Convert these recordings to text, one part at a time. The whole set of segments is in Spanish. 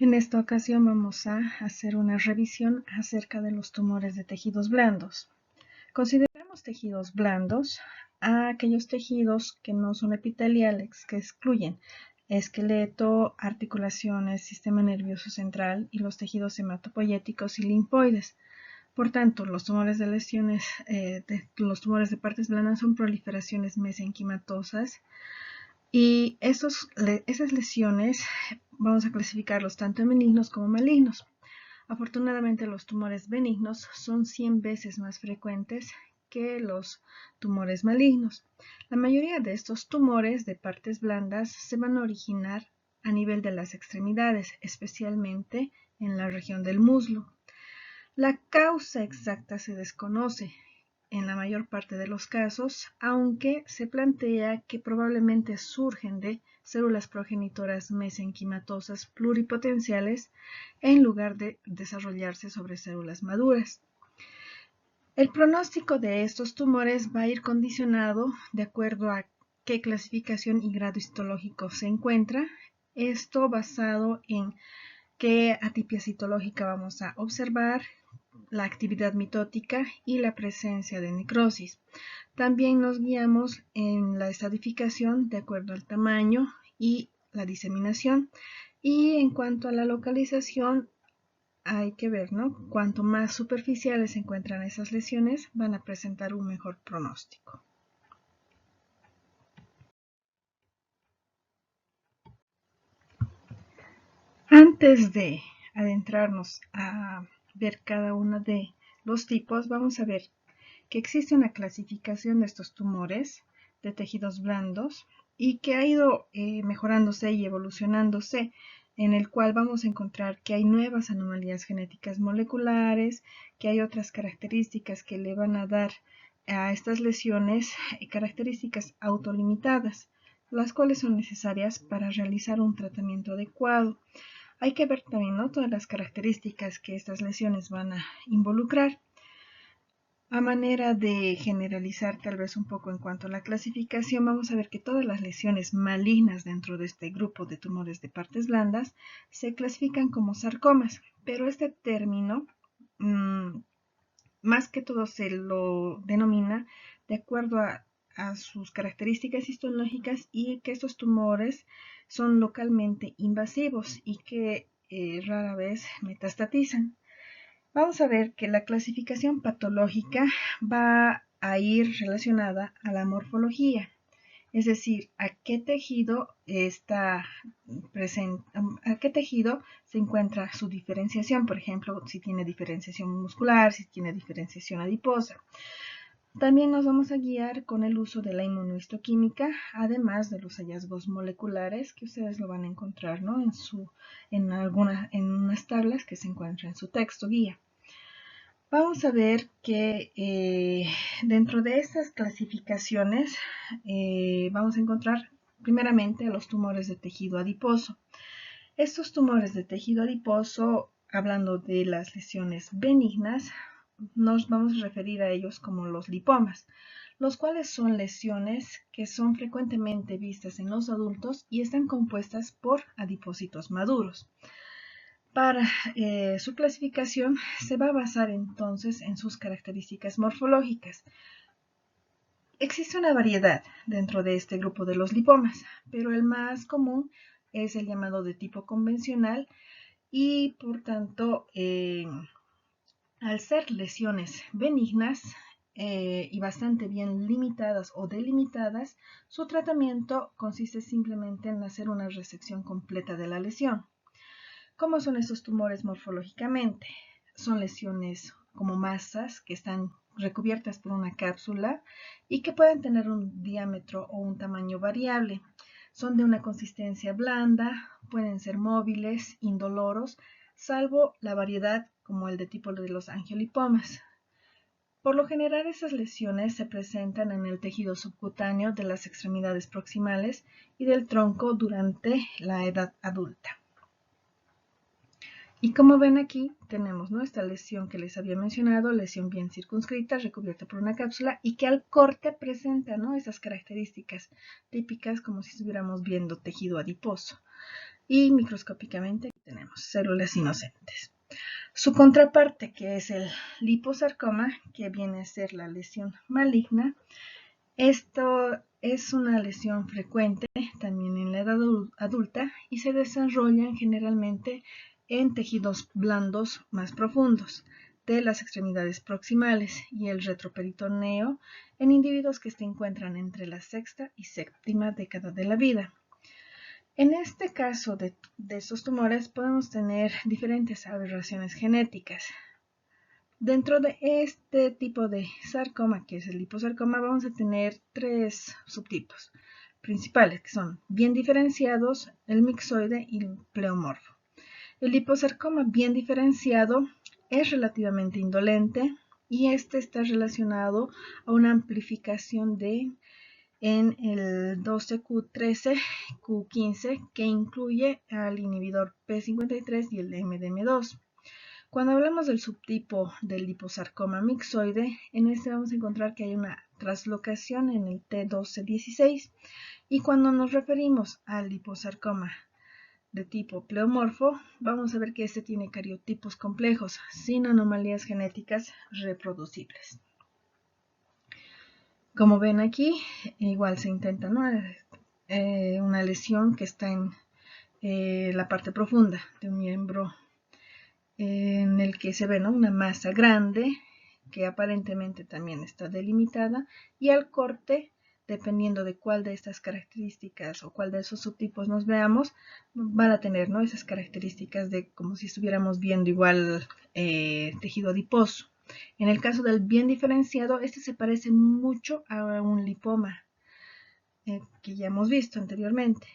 En esta ocasión vamos a hacer una revisión acerca de los tumores de tejidos blandos. Consideramos tejidos blandos a aquellos tejidos que no son epiteliales, que excluyen esqueleto, articulaciones, sistema nervioso central y los tejidos hematopoyéticos y linfoides. Por tanto, los tumores de lesiones, los tumores de partes blandas son proliferaciones mesenquimatosas. Y esas lesiones vamos a clasificarlos tanto en benignos como malignos. Afortunadamente los tumores benignos son 100 veces más frecuentes que los tumores malignos. La mayoría de estos tumores de partes blandas se van a originar a nivel de las extremidades, especialmente en la región del muslo. La causa exacta se desconoce en la mayor parte de los casos, aunque se plantea que probablemente surgen de células progenitoras mesenquimatosas pluripotenciales en lugar de desarrollarse sobre células maduras. El pronóstico de estos tumores va a ir condicionado de acuerdo a qué clasificación y grado histológico se encuentra, esto basado en qué atipia citológica vamos a observar, la actividad mitótica y la presencia de necrosis. También nos guiamos en la estratificación de acuerdo al tamaño y la diseminación. Y en cuanto a la localización, hay que ver, ¿no? Cuanto más superficiales se encuentran esas lesiones, van a presentar un mejor pronóstico. Antes de adentrarnos a ver cada uno de los tipos, vamos a ver que existe una clasificación de estos tumores de tejidos blandos y que ha ido mejorándose y evolucionándose, en el cual vamos a encontrar que hay nuevas anomalías genéticas moleculares, que hay otras características que le van a dar a estas lesiones características autolimitadas, las cuales son necesarias para realizar un tratamiento adecuado. Hay que ver también, ¿no?, todas las características que estas lesiones van a involucrar. A manera de generalizar tal vez un poco en cuanto a la clasificación, vamos a ver que todas las lesiones malignas dentro de este grupo de tumores de partes blandas se clasifican como sarcomas, pero este término más que todo se lo denomina de acuerdo a sus características histológicas y que estos tumores son localmente invasivos y que rara vez metastatizan. Vamos a ver que la clasificación patológica va a ir relacionada a la morfología, es decir, a qué tejido está presente, a qué tejido se encuentra su diferenciación, por ejemplo, si tiene diferenciación muscular, si tiene diferenciación adiposa. También nos vamos a guiar con el uso de la inmunohistoquímica, además de los hallazgos moleculares que ustedes lo van a encontrar, ¿no?, en unas tablas que se encuentran en su texto guía. Vamos a ver que dentro de estas clasificaciones vamos a encontrar primeramente a los tumores de tejido adiposo. Estos tumores de tejido adiposo, hablando de las lesiones benignas, nos vamos a referir a ellos como los lipomas, los cuales son lesiones que son frecuentemente vistas en los adultos y están compuestas por adipocitos maduros. Para su clasificación se va a basar entonces en sus características morfológicas. Existe una variedad dentro de este grupo de los lipomas, pero el más común es el llamado de tipo convencional y por tanto al ser lesiones benignas y bastante bien limitadas o delimitadas, su tratamiento consiste simplemente en hacer una resección completa de la lesión. ¿Cómo son estos tumores morfológicamente? Son lesiones como masas que están recubiertas por una cápsula y que pueden tener un diámetro o un tamaño variable. Son de una consistencia blanda, pueden ser móviles, indoloros, salvo la variedad como el de tipo de los angiolipomas. Por lo general, esas lesiones se presentan en el tejido subcutáneo de las extremidades proximales y del tronco durante la edad adulta. Y como ven aquí, tenemos esta lesión que les había mencionado, lesión bien circunscrita, recubierta por una cápsula y que al corte presenta esas características típicas como si estuviéramos viendo tejido adiposo. Y microscópicamente tenemos células inocentes. Su contraparte, que es el liposarcoma, que viene a ser la lesión maligna, esto es una lesión frecuente también en la edad adulta y se desarrollan generalmente en tejidos blandos más profundos de las extremidades proximales y el retroperitoneo en individuos que se encuentran entre la sexta y séptima década de la vida. En este caso de estos tumores podemos tener diferentes aberraciones genéticas. Dentro de este tipo de sarcoma, que es el liposarcoma, vamos a tener tres subtipos principales, que son bien diferenciados, el mixoide y el pleomorfo. El liposarcoma bien diferenciado es relativamente indolente y este está relacionado a una amplificación en el 12q13q15 que incluye al inhibidor P53 y el MDM2. Cuando hablamos del subtipo del liposarcoma mixoide, en este vamos a encontrar que hay una traslocación en el T1216 y cuando nos referimos al liposarcoma de tipo pleomorfo, vamos a ver que este tiene cariotipos complejos sin anomalías genéticas reproducibles. Como ven aquí, igual se intenta, ¿no? Una lesión que está en la parte profunda de un miembro en el que se ve, ¿no?, una masa grande que aparentemente también está delimitada y al corte, dependiendo de cuál de estas características o cuál de esos subtipos nos veamos, van a tener, ¿no?, esas características de como si estuviéramos viendo igual tejido adiposo. En el caso del bien diferenciado, este se parece mucho a un lipoma que ya hemos visto anteriormente.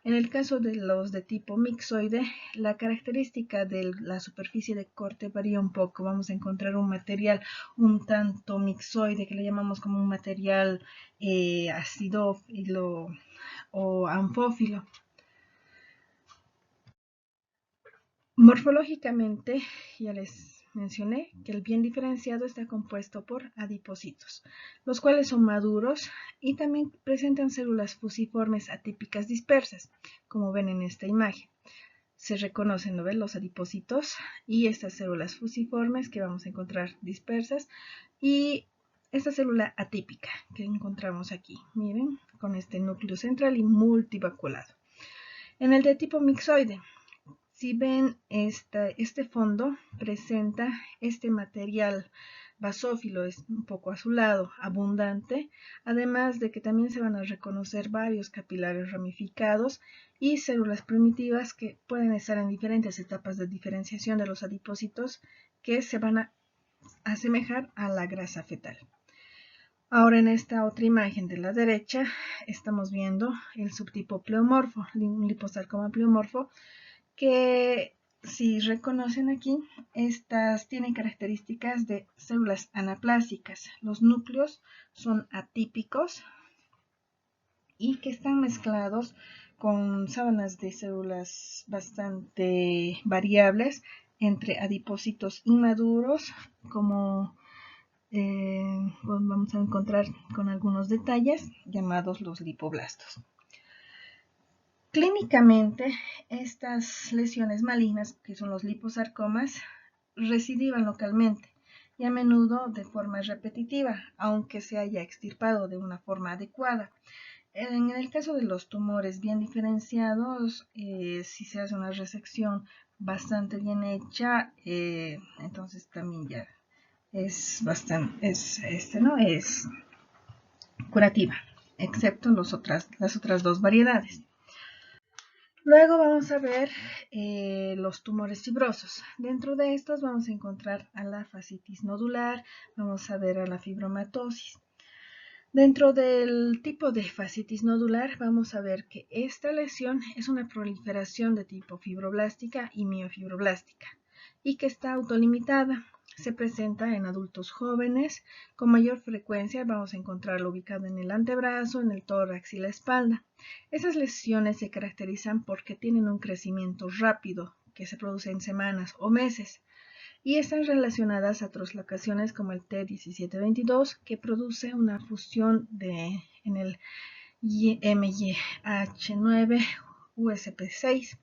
En el caso de los de tipo mixoide, la característica de la superficie de corte varía un poco. Vamos a encontrar un material un tanto mixoide, que le llamamos como un material acidófilo o anfófilo. Morfológicamente, ya les mencioné que el bien diferenciado está compuesto por adipocitos, los cuales son maduros y también presentan células fusiformes atípicas dispersas, como ven en esta imagen. Se reconocen, ¿no ven?, los adipocitos y estas células fusiformes que vamos a encontrar dispersas y esta célula atípica que encontramos aquí, miren, con este núcleo central y multivaculado. En el de tipo mixoide, si ven, este fondo presenta este material basófilo, es un poco azulado, abundante, además de que también se van a reconocer varios capilares ramificados y células primitivas que pueden estar en diferentes etapas de diferenciación de los adipocitos que se van a asemejar a la grasa fetal. Ahora en esta otra imagen de la derecha estamos viendo el subtipo pleomorfo, un liposarcoma pleomorfo, que si reconocen aquí, estas tienen características de células anaplásicas. Los núcleos son atípicos y que están mezclados con sábanas de células bastante variables entre adipocitos inmaduros, como vamos a encontrar con algunos detalles llamados los lipoblastos. Clínicamente, estas lesiones malignas, que son los liposarcomas, recidivan localmente y a menudo de forma repetitiva, aunque se haya extirpado de una forma adecuada. En el caso de los tumores bien diferenciados, si se hace una resección bastante bien hecha, entonces también ya es curativa, excepto las otras dos variedades. Luego vamos a ver los tumores fibrosos. Dentro de estos vamos a encontrar a la fascitis nodular, vamos a ver a la fibromatosis. Dentro del tipo de fascitis nodular vamos a ver que esta lesión es una proliferación de tipo fibroblástica y miofibroblástica y que está autolimitada. Se presenta en adultos jóvenes. Con mayor frecuencia vamos a encontrarlo ubicado en el antebrazo, en el tórax y la espalda. Esas lesiones se caracterizan porque tienen un crecimiento rápido que se produce en semanas o meses y están relacionadas a traslocaciones como el T1722 que produce una fusión en el MYH9 USP6.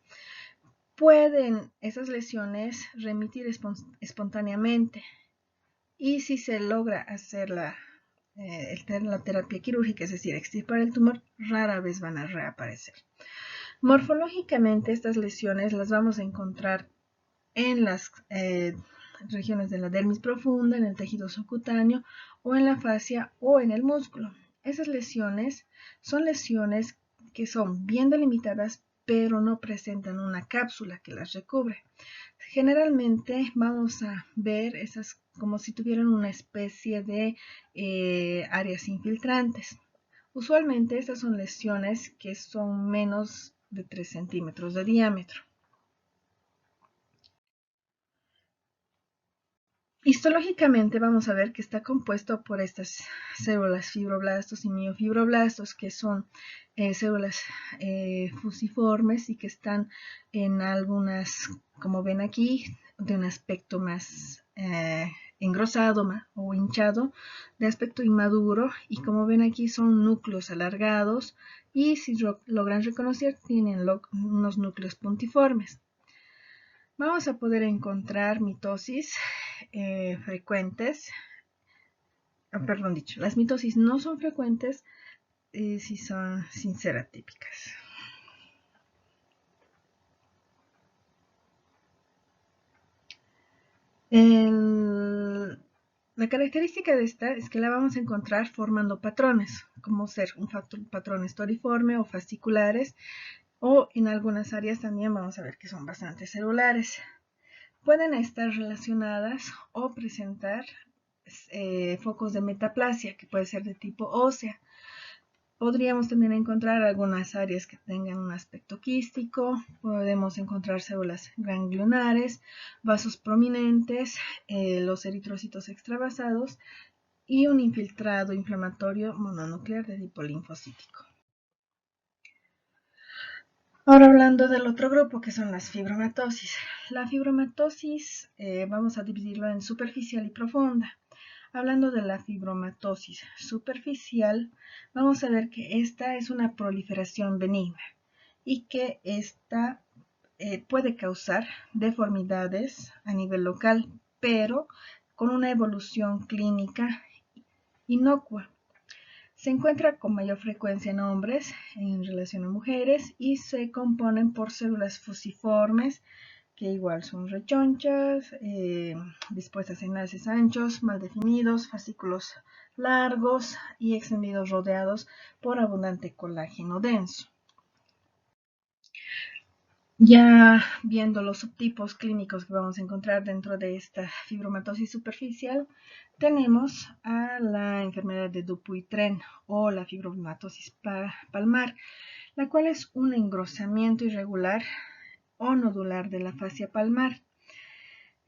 Pueden esas lesiones remitir espontáneamente y si se logra hacer la terapia quirúrgica, es decir, extirpar el tumor, rara vez van a reaparecer. Morfológicamente, estas lesiones las vamos a encontrar en las regiones de la dermis profunda, en el tejido subcutáneo o en la fascia o en el músculo. Esas lesiones son lesiones que son bien delimitadas, pero no presentan una cápsula que las recubre. Generalmente vamos a ver esas como si tuvieran una especie de áreas infiltrantes. Usualmente estas son lesiones que son menos de 3 centímetros de diámetro. Histológicamente vamos a ver que está compuesto por estas células fibroblastos y miofibroblastos, que son células fusiformes y que están en algunas, como ven aquí, de un aspecto más engrosado o hinchado, de aspecto inmaduro, y como ven aquí son núcleos alargados y si logran reconocer tienen unos núcleos puntiformes. Vamos a poder encontrar mitosis frecuentes, perdón dicho, las mitosis no son frecuentes si son sin ser atípicas. La característica de esta es que la vamos a encontrar formando patrones, como ser un patrón estoriforme o fasciculares, o en algunas áreas también vamos a ver que son bastante celulares. Pueden estar relacionadas o presentar focos de metaplasia, que puede ser de tipo ósea. Podríamos también encontrar algunas áreas que tengan un aspecto quístico, podemos encontrar células ganglionares, vasos prominentes, los eritrocitos extravasados y un infiltrado inflamatorio mononuclear de tipo linfocítico. Ahora hablando del otro grupo que son las fibromatosis. La fibromatosis vamos a dividirlo en superficial y profunda. Hablando de la fibromatosis superficial, vamos a ver que esta es una proliferación benigna y que esta puede causar deformidades a nivel local, pero con una evolución clínica inocua. Se encuentra con mayor frecuencia en hombres en relación a mujeres y se componen por células fusiformes que igual son rechonchas, dispuestas en haces anchos, mal definidos, fascículos largos y extendidos rodeados por abundante colágeno denso. Ya viendo los subtipos clínicos que vamos a encontrar dentro de esta fibromatosis superficial, tenemos a la enfermedad de Dupuytren o la fibromatosis palmar, la cual es un engrosamiento irregular o nodular de la fascia palmar.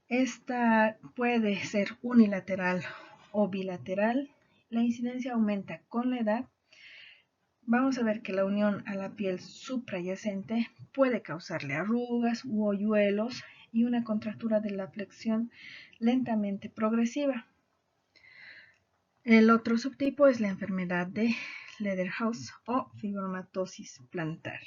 Esta puede ser unilateral o bilateral. La incidencia aumenta con la edad. Vamos a ver que la unión a la piel suprayacente puede causarle arrugas u hoyuelos y una contractura de la flexión lentamente progresiva. El otro subtipo es la enfermedad de Lederhouse o fibromatosis plantar,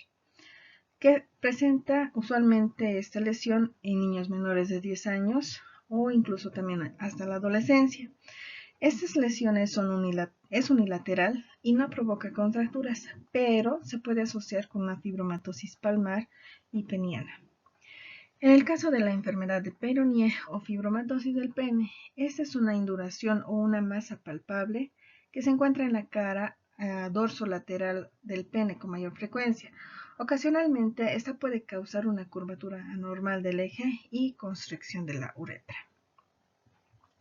que presenta usualmente esta lesión en niños menores de 10 años o incluso también hasta la adolescencia. Estas lesiones es unilateral y no provoca contracturas, pero se puede asociar con una fibromatosis palmar y peniana. En el caso de la enfermedad de Peyronie o fibromatosis del pene, esta es una induración o una masa palpable que se encuentra en la cara dorsolateral del pene con mayor frecuencia. Ocasionalmente, esta puede causar una curvatura anormal del eje y constricción de la uretra.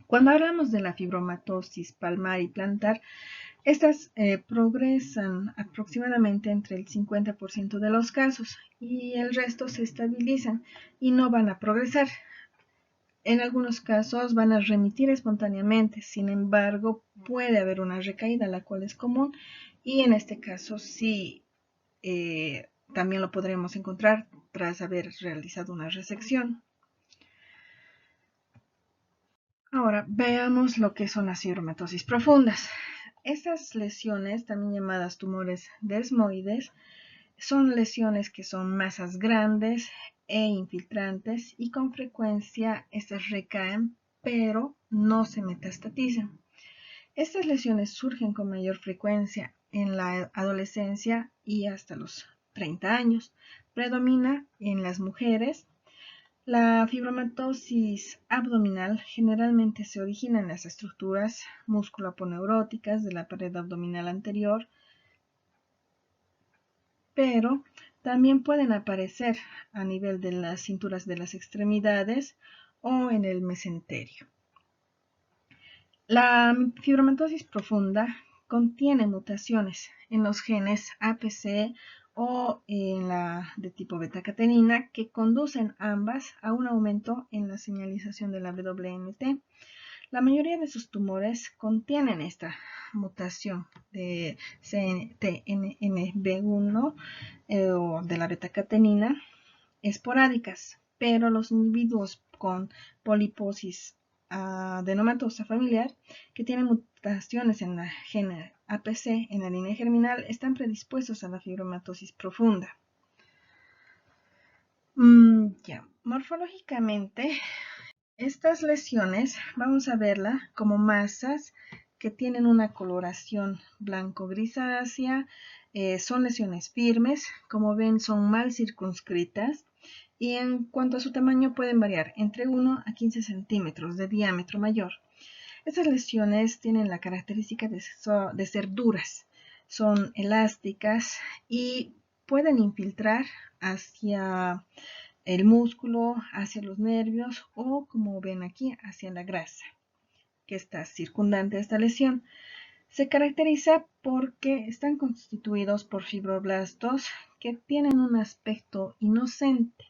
Cuando hablamos de la fibromatosis palmar y plantar, estas progresan aproximadamente entre el 50% de los casos y el resto se estabilizan y no van a progresar. En algunos casos van a remitir espontáneamente, sin embargo puede haber una recaída, la cual es común, y en este caso sí también lo podremos encontrar tras haber realizado una resección. Ahora veamos lo que son las fibromatosis profundas. Estas lesiones, también llamadas tumores desmoides, Son lesiones que son masas grandes e infiltrantes y con frecuencia estas recaen, pero no se metastatizan. Estas lesiones surgen con mayor frecuencia en la adolescencia y hasta los 30 años. Predomina en las mujeres. La fibromatosis abdominal generalmente se origina en las estructuras musculoaponeuróticas de la pared abdominal anterior, pero también pueden aparecer a nivel de las cinturas de las extremidades o en el mesenterio. La fibromatosis profunda contiene mutaciones en los genes APC o en la de tipo beta-catenina que conducen ambas a un aumento en la señalización de la WNT. La mayoría de sus tumores contienen esta mutación de CNTNB1 o de la beta-catenina esporádicas, pero los individuos con poliposis adenomatosa familiar que tienen mutaciones en la gene APC en la línea germinal están predispuestos a la fibromatosis profunda. Morfológicamente, estas lesiones vamos a verla como masas que tienen una coloración blanco-grisácea, son lesiones firmes, como ven son mal circunscritas y en cuanto a su tamaño pueden variar entre 1 a 15 centímetros de diámetro mayor. Estas lesiones tienen la característica de ser duras, son elásticas y pueden infiltrar hacia el músculo, hacia los nervios o, como ven aquí, hacia la grasa que está circundante a esta lesión. Se caracteriza porque están constituidos por fibroblastos que tienen un aspecto inocente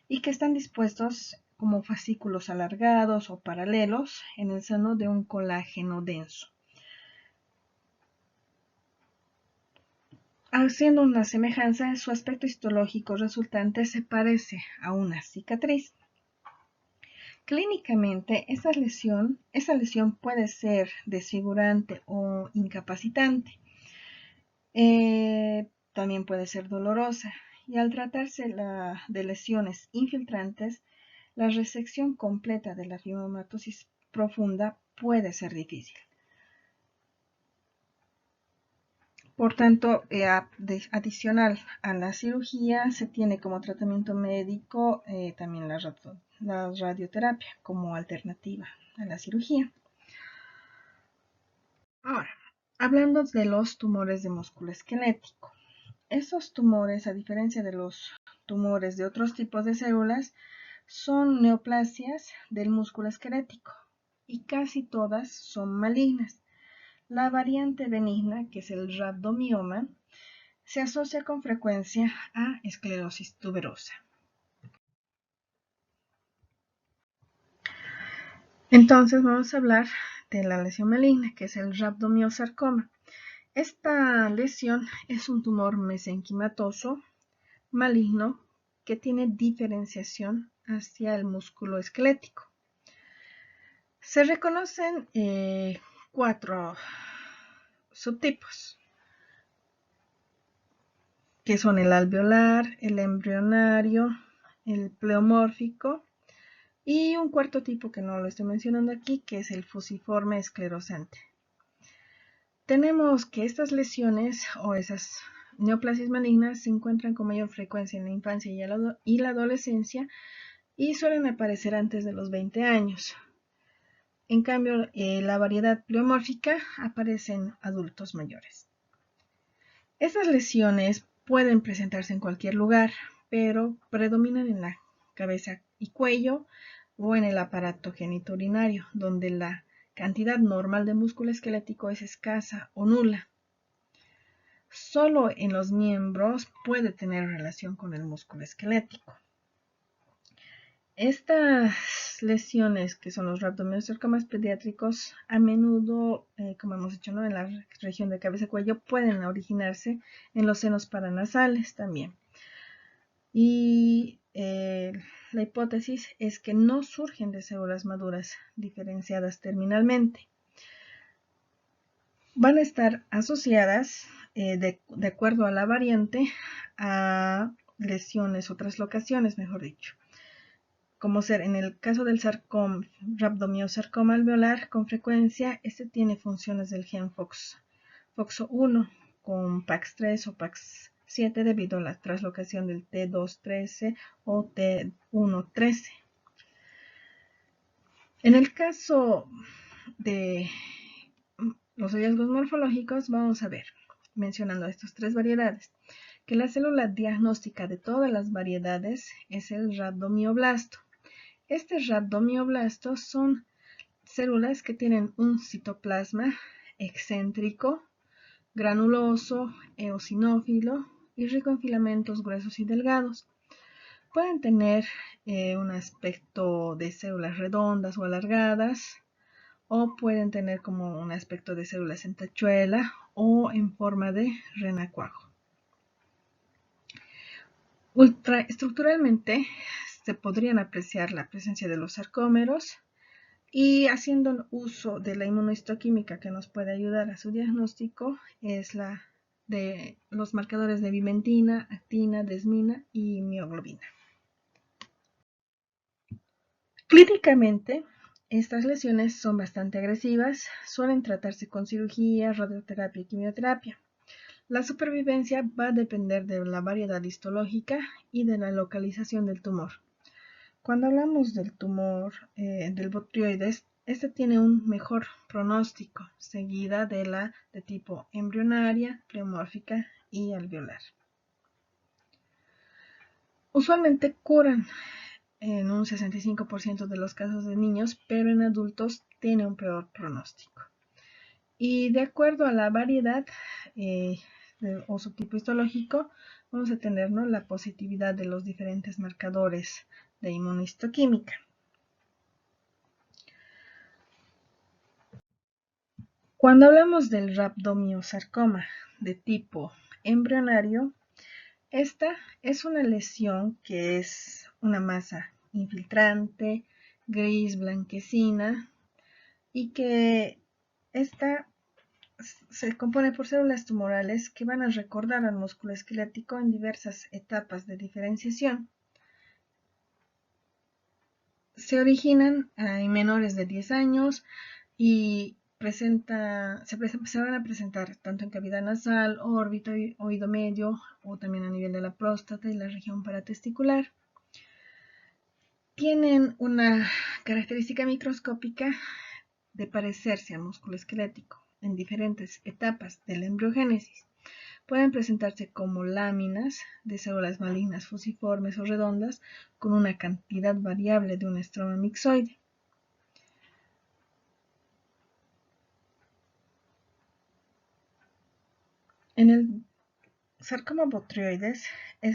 y que están dispuestos como fascículos alargados o paralelos en el seno de un colágeno denso. Haciendo una semejanza, su aspecto histológico resultante se parece a una cicatriz. Clínicamente, esa lesión puede ser desfigurante o incapacitante. También puede ser dolorosa. Y al tratarse de lesiones infiltrantes, la resección completa de la fibromatosis profunda puede ser difícil. Por tanto, adicional a la cirugía, se tiene como tratamiento médico también la radioterapia como alternativa a la cirugía. Ahora, hablando de los tumores de músculo esquelético. Estos tumores, a diferencia de los tumores de otros tipos de células, son neoplasias del músculo esquelético y casi todas son malignas. La variante benigna, que es el rhabdomioma, se asocia con frecuencia a esclerosis tuberosa. Entonces vamos a hablar de la lesión maligna, que es el rhabdomiosarcoma. Esta lesión es un tumor mesenquimatoso maligno que tiene diferenciación hacia el músculo esquelético. Se reconocen 4 subtipos, que son el alveolar, el embrionario, el pleomórfico y un cuarto tipo que no lo estoy mencionando aquí, que es el fusiforme esclerosante. Tenemos que estas lesiones o esas neoplasias malignas se encuentran con mayor frecuencia en la infancia y la adolescencia y suelen aparecer antes de los 20 años. En cambio, la variedad pleomórfica aparece en adultos mayores. Estas lesiones pueden presentarse en cualquier lugar, pero predominan en la cabeza y cuello o en el aparato genitourinario, donde la cantidad normal de músculo esquelético es escasa o nula. Solo en los miembros puede tener relación con el músculo esquelético. Estas lesiones, que son los rhabdomiosarcomas pediátricos, a menudo, como hemos dicho, ¿no?, en la región de cabeza y cuello, pueden originarse en los senos paranasales también. Y la hipótesis es que no surgen de células maduras diferenciadas terminalmente. Van a estar asociadas de acuerdo a la variante, a lesiones o traslocaciones, mejor dicho. Como ser en el caso del rhabdomyosarcoma alveolar, con frecuencia este tiene funciones del gen FOXO1 con PAX3 o PAX7 debido a la traslocación del T213 o T113. En el caso de los hallazgos morfológicos, vamos a ver, mencionando estas tres variedades, que la célula diagnóstica de todas las variedades es el rhabdomioblasto. Este rhabdomioblasto son células que tienen un citoplasma excéntrico, granuloso, eosinófilo y rico en filamentos gruesos y delgados. Pueden tener un aspecto de células redondas o alargadas, o pueden tener como un aspecto de células en tachuela o en forma de renacuajo. Ultraestructuralmente se podrían apreciar la presencia de los sarcómeros, y haciendo uso de la inmunohistoquímica que nos puede ayudar a su diagnóstico es la de los marcadores de vimentina, actina, desmina y mioglobina. Clínicamente, estas lesiones son bastante agresivas, suelen tratarse con cirugía, radioterapia y quimioterapia. La supervivencia va a depender de la variedad histológica y de la localización del tumor. Cuando hablamos del tumor del botrioides, este tiene un mejor pronóstico, seguida de la de tipo embrionaria, pleomórfica y alveolar. Usualmente curan en un 65% de los casos de niños, pero en adultos tiene un peor pronóstico. Y de acuerdo a la variedad o subtipo histológico, vamos a tener, ¿no?, la positividad de los diferentes marcadores de inmunohistoquímica. Cuando hablamos del rhabdomyosarcoma de tipo embrionario, esta es una lesión que es una masa infiltrante, gris blanquecina, y que esta se compone por células tumorales que van a recordar al músculo esquelético en diversas etapas de diferenciación. Se originan en menores de 10 años y se van a presentar tanto en cavidad nasal, órbita, oído medio, o también a nivel de la próstata y la región paratesticular. Tienen una característica microscópica de parecerse al músculo esquelético en diferentes etapas de la embriogénesis. Pueden presentarse como láminas de células malignas fusiformes o redondas con una cantidad variable de un estroma mixoide. En el sarcoma botrioides,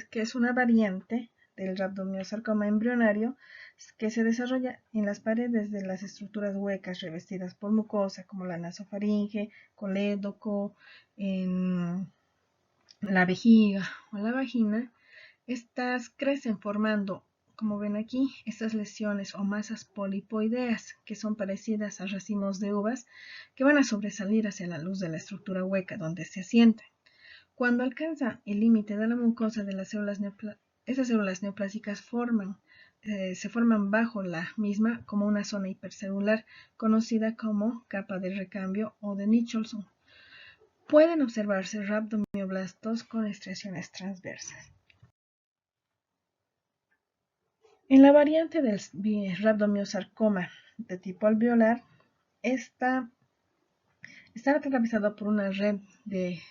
que es una variante del rhabdomyosarcoma embrionario que se desarrolla en las paredes de las estructuras huecas revestidas por mucosa, como la nasofaringe, colédoco, en la vejiga o la vagina. Estas crecen formando, como ven aquí, estas lesiones o masas polipoideas que son parecidas a racimos de uvas que van a sobresalir hacia la luz de la estructura hueca donde se asientan. Cuando alcanza el límite de la mucosa de las células esas células neoplásicas se forman bajo la misma como una zona hipercelular conocida como capa de recambio o de Nicholson. Pueden observarse rhabdomioblastos con estriaciones transversas. En la variante del rhabdomyosarcoma de tipo alveolar, está atravesado por una red de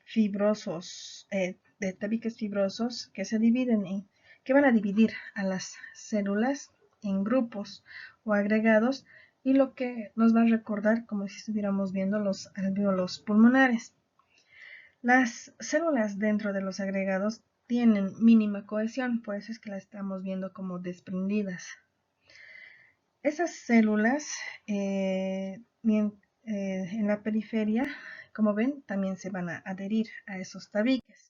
fibrosos, de tabiques fibrosos que que van a dividir a las células en grupos o agregados, y lo que nos va a recordar como si estuviéramos viendo los alvéolos pulmonares. Las células dentro de los agregados tienen mínima cohesión, por eso es que las estamos viendo como desprendidas. Esas células en la periferia, como ven, también se van a adherir a esos tabiques.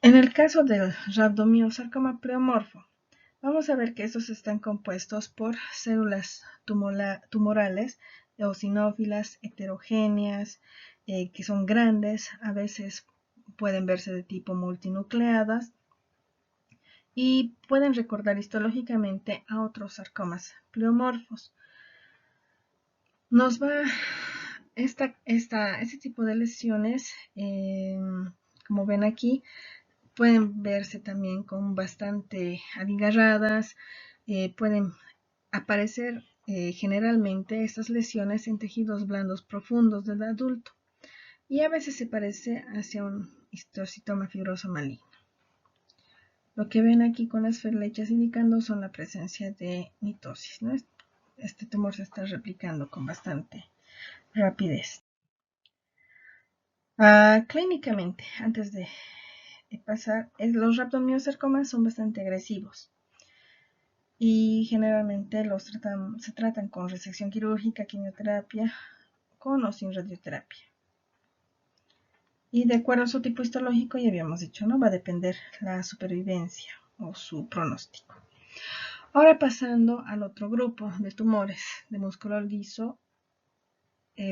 En el caso del rhabdomyosarcoma pleomorfo, vamos a ver que estos están compuestos por células tumorales, eosinófilas, heterogéneas, que son grandes, a veces pueden verse de tipo multinucleadas y pueden recordar histológicamente a otros sarcomas pleomorfos. Nos va este tipo de lesiones, como ven aquí, pueden verse también con bastante abigarradas, pueden aparecer generalmente estas lesiones en tejidos blandos profundos del adulto y a veces se parece hacia un histocitoma fibroso maligno. Lo que ven aquí con las flechas indicando son la presencia de mitosis, ¿no? Este tumor se está replicando con bastante rapidez. Clínicamente, antes de pasar, los rhabdomyosarcomas son bastante agresivos y generalmente se tratan con resección quirúrgica, quimioterapia, con o sin radioterapia. Y de acuerdo a su tipo histológico, ya habíamos dicho, ¿no? Va a depender la supervivencia o su pronóstico. Ahora pasando al otro grupo de tumores de músculo liso,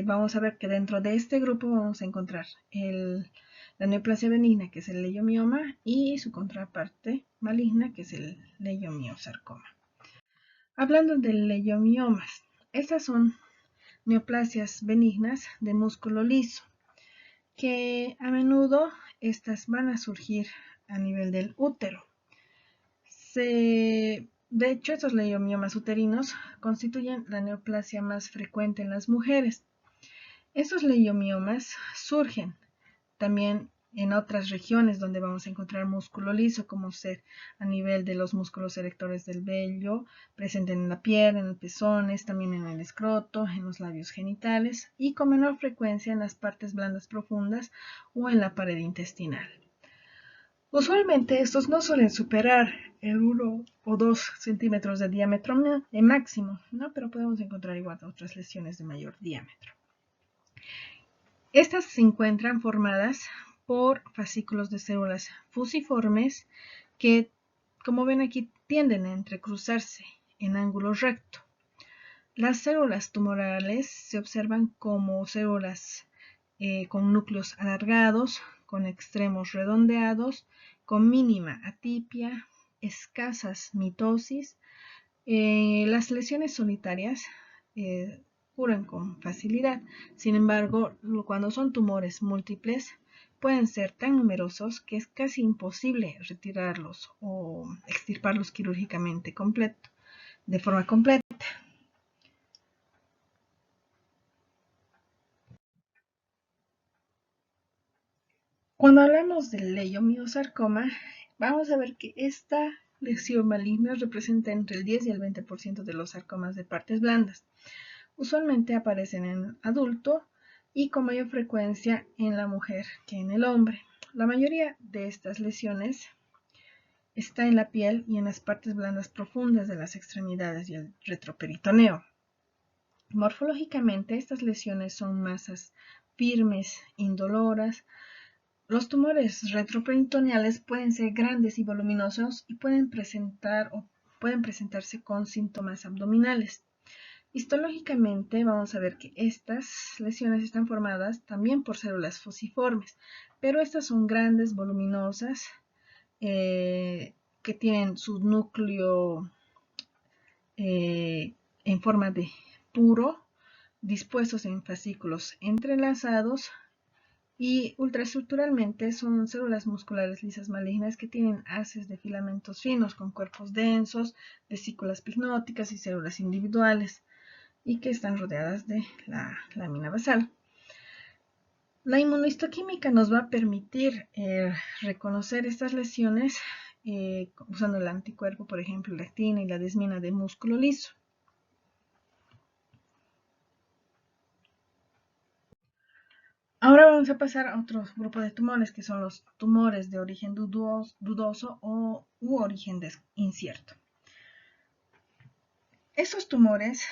vamos a ver que dentro de este grupo vamos a encontrar la neoplasia benigna, que es el leiomioma, y su contraparte maligna, que es el leiomiosarcoma. Hablando de leiomiomas, estas son neoplasias benignas de músculo liso, que a menudo estas van a surgir a nivel del útero. De hecho, estos leiomiomas uterinos constituyen la neoplasia más frecuente en las mujeres. Estos leiomiomas surgen también en otras regiones donde vamos a encontrar músculo liso, como ser a nivel de los músculos erectores del vello, presente en la piel, en los pezones, también en el escroto, en los labios genitales y con menor frecuencia en las partes blandas profundas o en la pared intestinal. Usualmente estos no suelen superar el 1 o 2 centímetros de diámetro máximo, ¿no? Pero podemos encontrar igual otras lesiones de mayor diámetro. Estas se encuentran formadas por fascículos de células fusiformes que, como ven aquí, tienden a entrecruzarse en ángulo recto. Las células tumorales se observan como células con núcleos alargados, con extremos redondeados, con mínima atipia, escasas mitosis. Las lesiones solitarias curan con facilidad. Sin embargo, cuando son tumores múltiples, pueden ser tan numerosos que es casi imposible retirarlos o extirparlos quirúrgicamente de forma completa. Cuando hablamos del leiomiosarcoma, vamos a ver que esta lesión maligna representa entre el 10 y el 20% de los sarcomas de partes blandas. Usualmente aparecen en adulto y con mayor frecuencia en la mujer que en el hombre. La mayoría de estas lesiones está en la piel y en las partes blandas profundas de las extremidades y el retroperitoneo. Morfológicamente, estas lesiones son masas firmes, indoloras. Los tumores retroperitoneales pueden ser grandes y voluminosos y pueden presentarse con síntomas abdominales. Histológicamente vamos a ver que estas lesiones están formadas también por células fusiformes, pero estas son grandes, voluminosas, que tienen su núcleo en forma de puro, dispuestos en fascículos entrelazados y ultraestructuralmente son células musculares lisas malignas que tienen haces de filamentos finos con cuerpos densos, vesículas pignóticas y células individuales y que están rodeadas de la lámina basal. La inmunohistoquímica nos va a permitir reconocer estas lesiones usando el anticuerpo, por ejemplo, la actina y la desmina de músculo liso. Ahora vamos a pasar a otro grupo de tumores, que son los tumores de origen dudoso u origen incierto. Estos tumores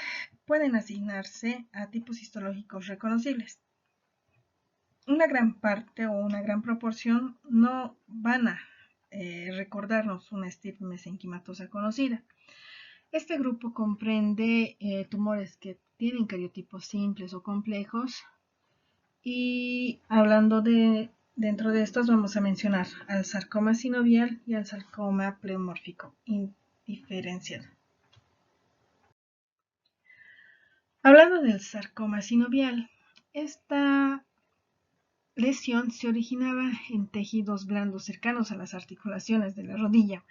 pueden asignarse a tipos histológicos reconocibles. Una gran parte o una gran proporción no van a recordarnos una estirpe mesenquimatosa conocida. Este grupo comprende tumores que tienen cariotipos simples o complejos, y hablando dentro de estos vamos a mencionar al sarcoma sinovial y al sarcoma pleomórfico indiferenciado. Hablando del sarcoma sinovial, esta lesión se originaba en tejidos blandos cercanos a las articulaciones de la rodilla,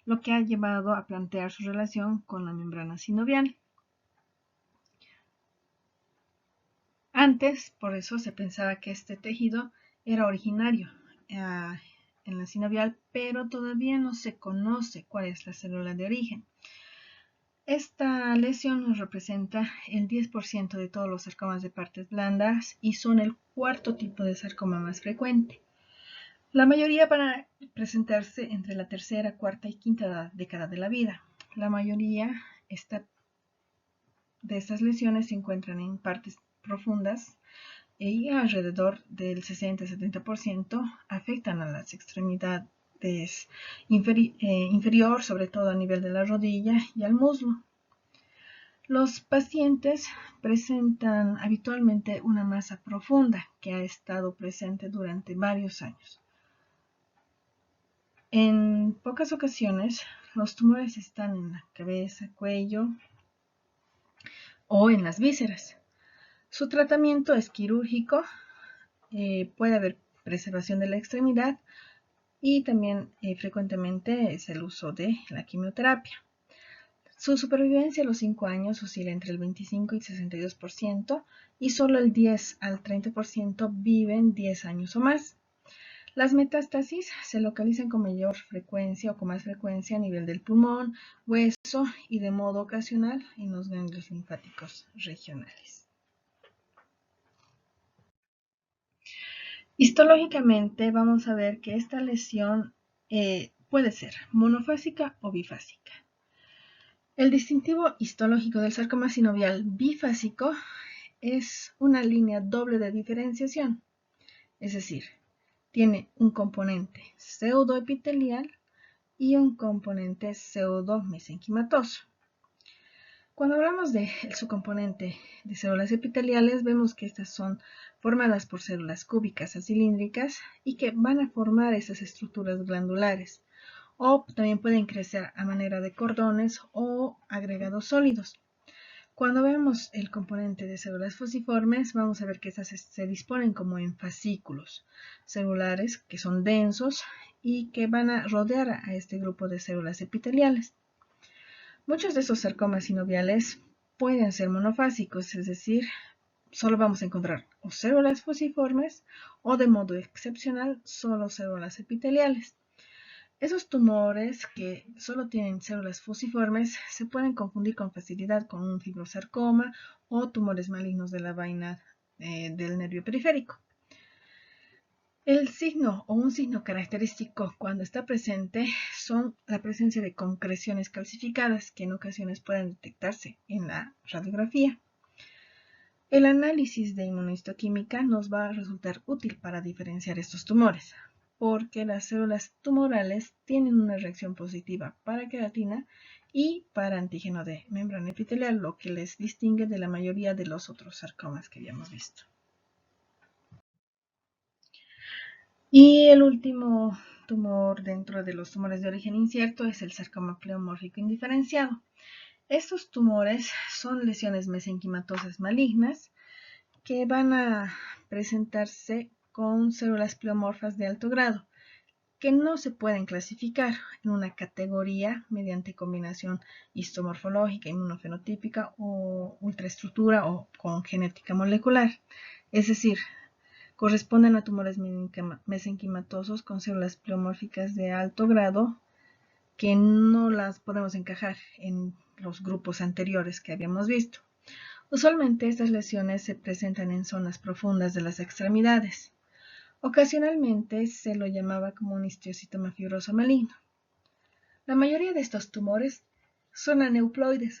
lo que ha llevado a plantear su relación con la membrana sinovial. Antes, por eso, se pensaba que este tejido era originario en la sinovial, pero todavía no se conoce cuál es la célula de origen. Esta lesión nos representa el 10% de todos los sarcomas de partes blandas y son el cuarto tipo de sarcoma más frecuente. La mayoría van a presentarse entre la tercera, cuarta y quinta década de la vida. La mayoría de estas lesiones se encuentran en partes profundas y alrededor del 60-70% afectan a las extremidades inferior, sobre todo a nivel de la rodilla y al muslo. Los pacientes presentan habitualmente una masa profunda que ha estado presente durante varios años. En pocas ocasiones, los tumores están en la cabeza, cuello o en las vísceras. Su tratamiento es quirúrgico, puede haber preservación de la extremidad y también frecuentemente es el uso de la quimioterapia. Su supervivencia a los 5 años oscila entre el 25 y 62% y solo el 10 al 30% viven 10 años o más. Las metástasis se localizan con mayor frecuencia o con más frecuencia a nivel del pulmón, hueso y de modo ocasional en los ganglios linfáticos regionales. Histológicamente vamos a ver que esta lesión puede ser monofásica o bifásica. El distintivo histológico del sarcoma sinovial bifásico es una línea doble de diferenciación, es decir, tiene un componente pseudoepitelial y un componente pseudomesenquimatoso. Cuando hablamos de su componente de células epiteliales, vemos que estas son formadas por células cúbicas a cilíndricas y que van a formar esas estructuras glandulares, o también pueden crecer a manera de cordones o agregados sólidos. Cuando vemos el componente de células fusiformes, vamos a ver que estas se disponen como en fascículos celulares que son densos y que van a rodear a este grupo de células epiteliales. Muchos de estos sarcomas sinoviales pueden ser monofásicos, es decir, solo vamos a encontrar o células fusiformes o de modo excepcional solo células epiteliales. Esos tumores que solo tienen células fusiformes se pueden confundir con facilidad con un fibrosarcoma o tumores malignos de la vaina del nervio periférico. El signo o un signo característico cuando está presente son la presencia de concreciones calcificadas que en ocasiones pueden detectarse en la radiografía. El análisis de inmunohistoquímica nos va a resultar útil para diferenciar estos tumores, porque las células tumorales tienen una reacción positiva para queratina y para antígeno de membrana epitelial, lo que les distingue de la mayoría de los otros sarcomas que habíamos visto. Y el último tumor dentro de los tumores de origen incierto es el sarcoma pleomórfico indiferenciado. Estos tumores son lesiones mesenquimatosas malignas que van a presentarse con células pleomorfas de alto grado, que no se pueden clasificar en una categoría mediante combinación histomorfológica, inmunofenotípica o ultraestructura o con genética molecular. Es decir, corresponden a tumores mesenquimatosos con células pleomórficas de alto grado que no las podemos encajar en los grupos anteriores que habíamos visto. Usualmente estas lesiones se presentan en zonas profundas de las extremidades. Ocasionalmente se lo llamaba como un histiocitoma fibroso maligno. La mayoría de estos tumores son aneuploides,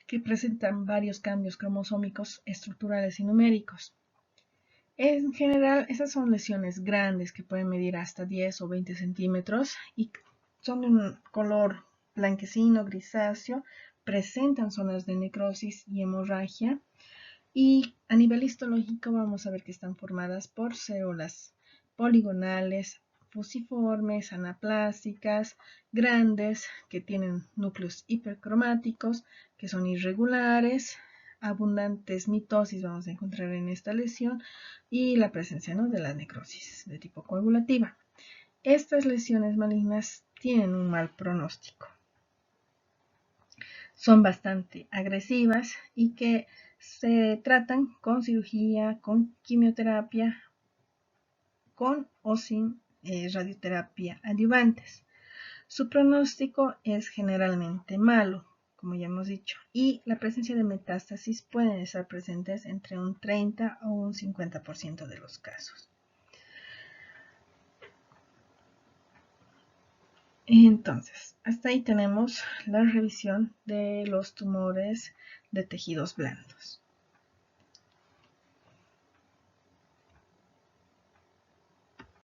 que presentan varios cambios cromosómicos estructurales y numéricos. En general, esas son lesiones grandes que pueden medir hasta 10 o 20 centímetros y son de un color blanquecino, grisáceo, presentan zonas de necrosis y hemorragia y a nivel histológico vamos a ver que están formadas por células poligonales, fusiformes, anaplásicas, grandes, que tienen núcleos hipercromáticos, que son irregulares, abundantes mitosis vamos a encontrar en esta lesión y la presencia, ¿no?, de la necrosis de tipo coagulativa. Estas lesiones malignas tienen un mal pronóstico. Son bastante agresivas y que se tratan con cirugía, con quimioterapia, con o sin radioterapia adyuvantes. Su pronóstico es generalmente malo, como ya hemos dicho, y la presencia de metástasis pueden estar presentes entre un 30 o un 50% de los casos. Entonces, hasta ahí tenemos la revisión de los tumores de tejidos blandos.